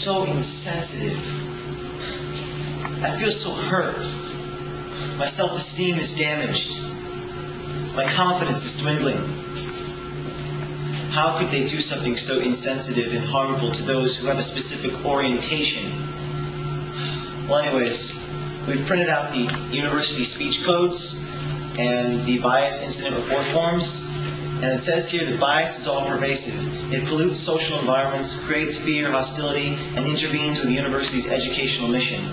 so insensitive. I feel so hurt. My self-esteem is damaged. My confidence is dwindling. How could they do something so insensitive and harmful to those who have a specific orientation? Well, anyways, we've printed out the university speech codes and the bias incident report forms. And it says here that bias is all pervasive. It pollutes social environments, creates fear, hostility, and intervenes with the university's educational mission.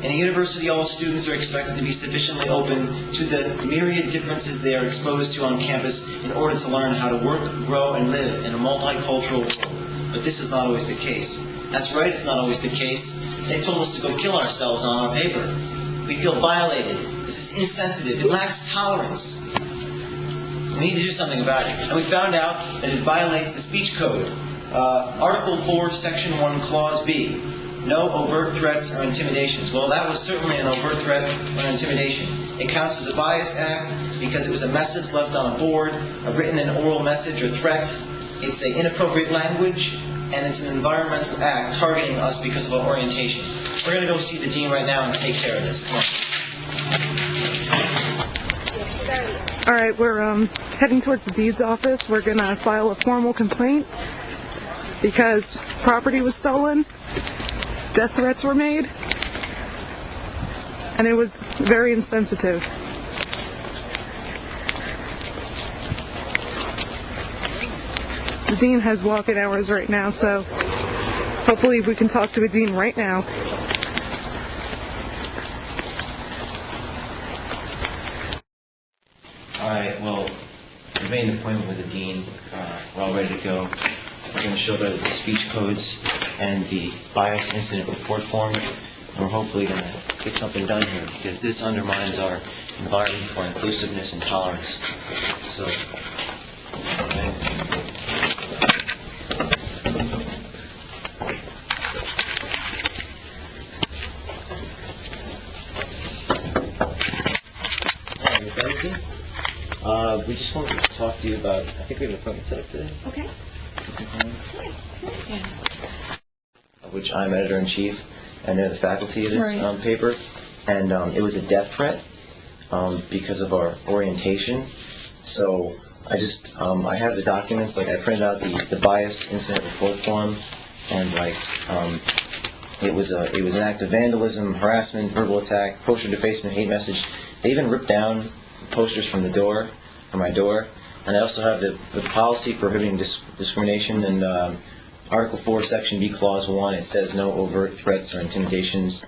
In a university, all students are expected to be sufficiently open to the myriad differences they are exposed to on campus in order to learn how to work, grow, and live in a multicultural world. But this is not always the case. That's right, it's not always the case. They told us to go kill ourselves on our paper. We feel violated. This is insensitive. It lacks tolerance. We need to do something about it. And we found out that it violates the speech code. Article 4, Section 1, Clause B. No overt threats or intimidations. Well, that was certainly an overt threat or intimidation. It counts as a bias act because it was a message left on a board, a written and oral message or threat. It's an inappropriate language, and it's an environmental act targeting us because of our orientation. We're going to go see the dean right now and take care of this. Come on. All right, we're heading towards the dean's office. We're going to file a formal complaint because property was stolen, death threats were made, and it was very insensitive. The dean has walk-in hours right now, so hopefully we can talk to the dean right now. Alright, well, we made an appointment with the dean. We're all ready to go. We're going to show the speech codes and the bias incident report form, and we're hopefully going to get something done here, because this undermines our environment for inclusiveness and tolerance. So, we just wanted to talk to you about, I think we have an appointment set up today. Okay. Yeah. Which I'm editor-in-chief, and they're the faculty of this paper. And it was a death threat because of our orientation. So I have the documents, like I printed out the bias incident report form, and it was an act of vandalism, harassment, verbal attack, poster defacement, hate message. They even ripped down posters from my door, and I also have the policy prohibiting discrimination in Article 4, Section B, Clause 1. It says no overt threats or intimidations,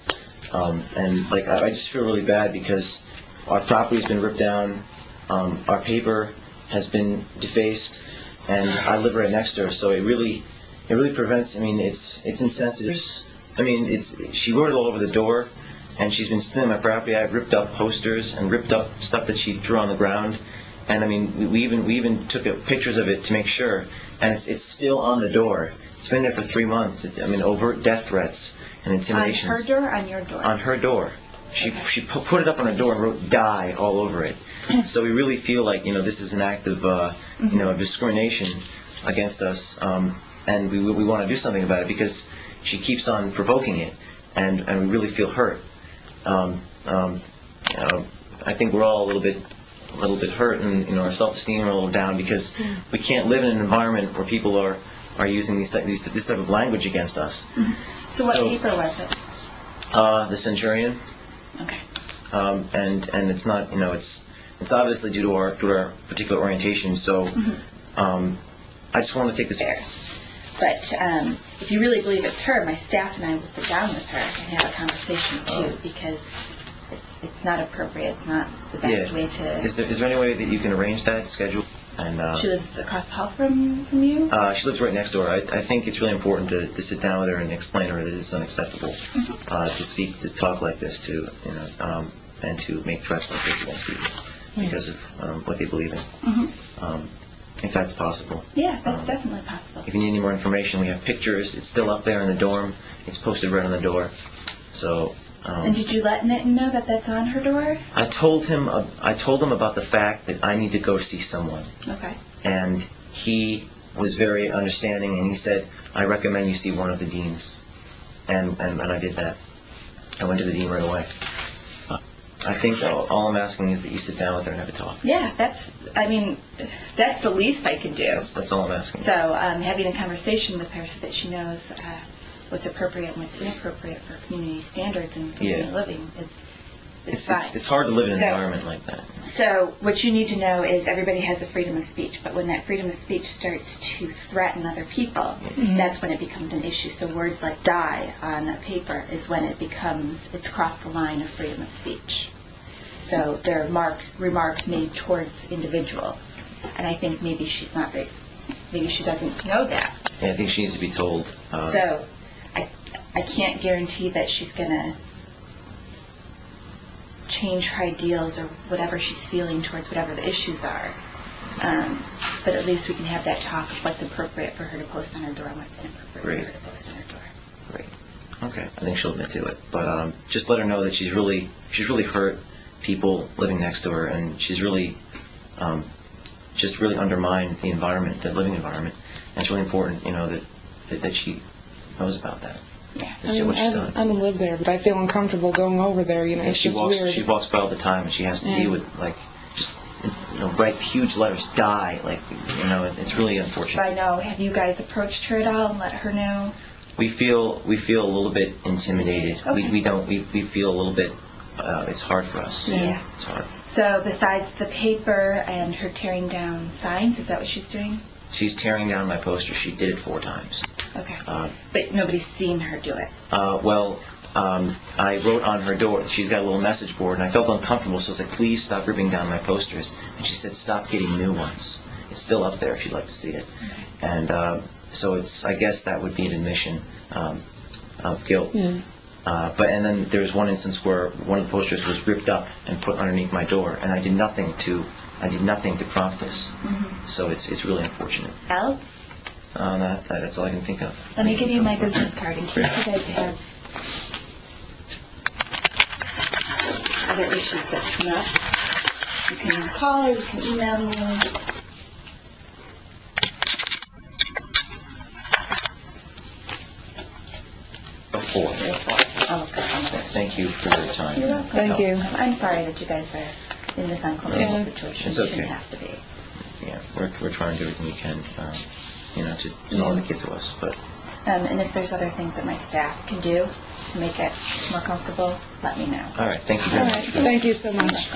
and I just feel really bad because our property's been ripped down, our paper has been defaced, and I live right next to her, so it really prevents. I mean, it's insensitive. I mean, she wrote it all over the door, and she's been stealing my property. I've ripped up posters and ripped up stuff that she threw on the ground. And I mean, we even took pictures of it to make sure, and it's still on the door. It's been there for 3 months. Overt death threats and intimidations. On her door or on your door? On her door. She put it up on her door and wrote "die" all over it. So we really feel like this is an act of of discrimination against us, and we want to do something about it because she keeps on provoking it, and we really feel hurt. I think we're all a little bit hurt, and our self-esteem are a little down because we can't live in an environment where people are using this type of language against us. So what paper was it? The Centurion. Okay. And it's not, it's obviously due to our particular orientation. So I just want to take this. But if you really believe it's her, my staff and I will sit down with her and have a conversation too, because it's not appropriate. It's not the best way to. Is there any way that you can arrange that schedule? And she lives across the hall from you? She lives right next door. I think it's really important to sit down with her and explain to her that it's unacceptable to talk like this, and to make threats like this against people because of what they believe in. If that's possible. Yeah, that's definitely possible. If you need any more information, we have pictures. It's still up there in the dorm. It's posted right on the door. So. And did you let Nitin know that that's on her door? I told him about the fact that I need to go see someone. Okay. And he was very understanding, and he said, "I recommend you see one of the deans." and I did that. I went to the dean right away. I think all I'm asking is that you sit down with her and have a talk. Yeah, that's the least I could do. That's all I'm asking. So having a conversation with her so that she knows what's appropriate and what's inappropriate for community standards and community living is fine. It's hard to live in an environment like that. So what you need to know is everybody has a freedom of speech, but when that freedom of speech starts to threaten other people, that's when it becomes an issue. So words like die on a paper is when it's crossed the line of freedom of speech. So there are remarks made towards individuals, and I think maybe she doesn't know that. Yeah, I think she needs to be told. So I can't guarantee that she's going to change her ideals or whatever she's feeling towards whatever the issues are. But at least we can have that talk of what's appropriate for her to post on her door and what's inappropriate for her to post on her door. Great. Okay. I think she'll admit to it. But just let her know that she's really hurt people living next to her, and she's really just really undermined the environment, the living environment. And it's really important, that she knows about that. Yeah. I don't live there, but I feel uncomfortable going over there. It's just weird. She walks by all the time, and she has to deal with write huge letters, die. It's really unfortunate. I know. Have you guys approached her at all and let her know? We feel a little bit intimidated. Okay. We feel a little bit. It's hard for us. Yeah. It's hard. So besides the paper and her tearing down signs, is that what she's doing? She's tearing down my poster. She did it 4 times. Okay. But nobody's seen her do it. I wrote on her door. She's got a little message board, and I felt uncomfortable, so I was like, please stop ripping down my posters. And she said, stop getting new ones. It's still up there if you'd like to see it. Okay. And so I guess that would be an admission of guilt. Yeah. And then there was one instance where one of the posters was ripped up and put underneath my door, and I did nothing to prompt this. Mm-hmm. So it's really unfortunate. Else? That's all I can think of. Let me give you my business card in case you guys have other issues that come up. You can call or you can email me. Before. Thank you for your time. You're welcome. Thank you. I'm sorry that you guys are in this uncomfortable situation. It's You okay. shouldn't have to be. Yeah, we're trying to do everything we can, to not let it get to us. But And if there's other things that my staff can do to make it more comfortable, let me know. all right, thank you very All much. right. Thank you so much.